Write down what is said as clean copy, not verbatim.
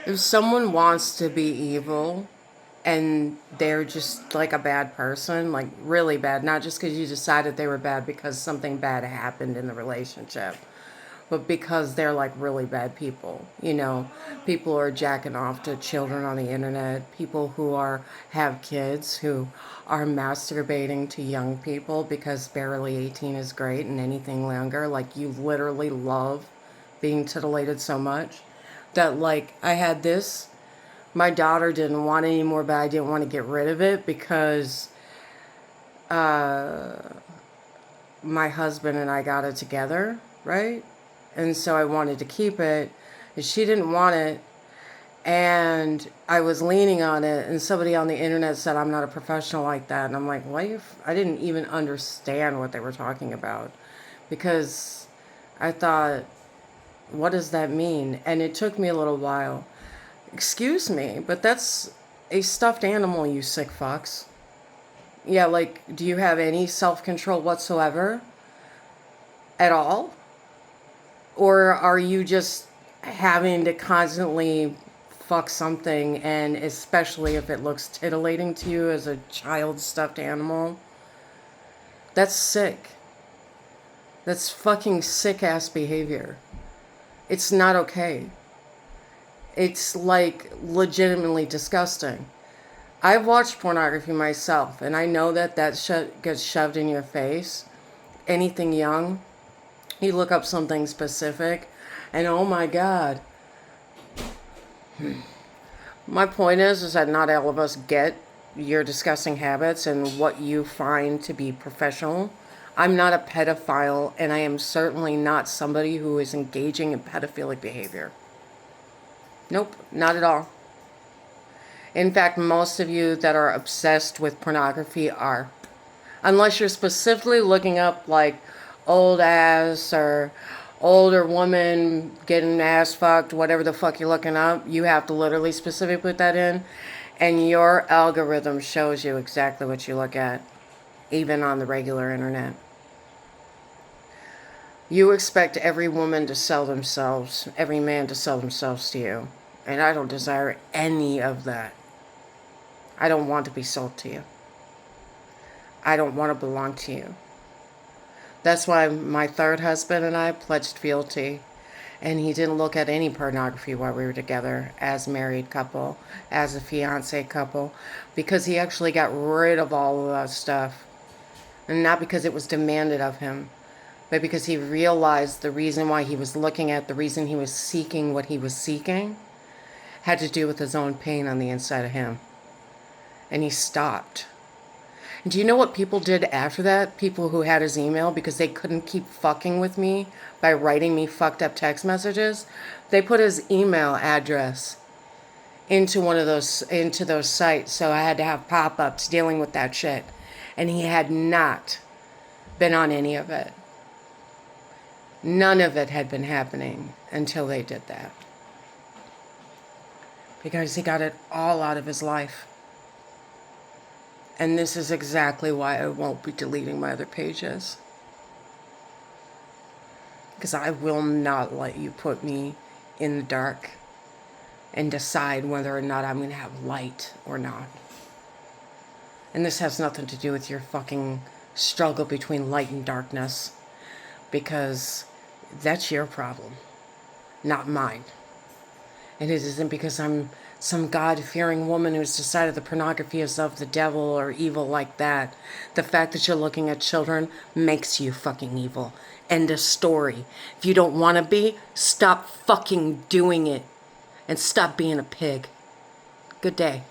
If someone wants to be evil and they're just like a bad person, like really bad, not just because you decided they were bad because something bad happened in the relationship, but because they're like really bad people. You know, people who are jacking off to children on the internet, people who have kids who are masturbating to young people because barely 18 is great and anything longer, like you literally love being titillated so much that like I had this. My daughter didn't want it anymore, but I didn't want to get rid of it because my husband and I got it together, right? And so I wanted to keep it. And she didn't want it. And I was leaning on it. And somebody on the internet said, I'm not a professional like that. And I'm like, what? I didn't even understand what they were talking about. Because I thought, what does that mean? And it took me a little while. Excuse me, but that's a stuffed animal, you sick fucks. Yeah, like, do you have any self-control whatsoever? At all? Or are you just having to constantly fuck something, and especially if it looks titillating to you as a child stuffed animal? That's sick. That's fucking sick ass behavior. It's not okay. It's like legitimately disgusting. I've watched pornography myself, and I know that gets shoved in your face. Anything young, you look up something specific, and oh my god. My point is that not all of us get your disgusting habits and what you find to be professional. I'm not a pedophile, and I am certainly not somebody who is engaging in pedophilic behavior. Nope, not at all. In fact, most of you that are obsessed with pornography are. Unless you're specifically looking up like old ass or older woman getting ass fucked, whatever the fuck you're looking up, you have to literally specifically put that in. And your algorithm shows you exactly what you look at, even on the regular internet. You expect every woman to sell themselves, every man to sell themselves to you. And I don't desire any of that. I don't want to be sold to you. I don't want to belong to you. That's why my third husband and I pledged fealty. And he didn't look at any pornography while we were together as a married couple, as a fiance couple, because he actually got rid of all of that stuff. And not because it was demanded of him, but because he realized the reason why he was looking at, the reason he was seeking what he was seeking, had to do with his own pain on the inside of him. And he stopped. And do you know what people did after that? People who had his email because they couldn't keep fucking with me by writing me fucked up text messages. They put his email address into those sites, so I had to have pop-ups dealing with that shit. And he had not been on any of it. None of it had been happening until they did that. Because he got it all out of his life. And this is exactly why I won't be deleting my other pages. Because I will not let you put me in the dark and decide whether or not I'm going to have light or not. And this has nothing to do with your fucking struggle between light and darkness. Because that's your problem, not mine. And it isn't because I'm some God-fearing woman who's decided the pornography is of the devil or evil like that. The fact that you're looking at children makes you fucking evil. End of story. If you don't want to be, stop fucking doing it. And stop being a pig. Good day.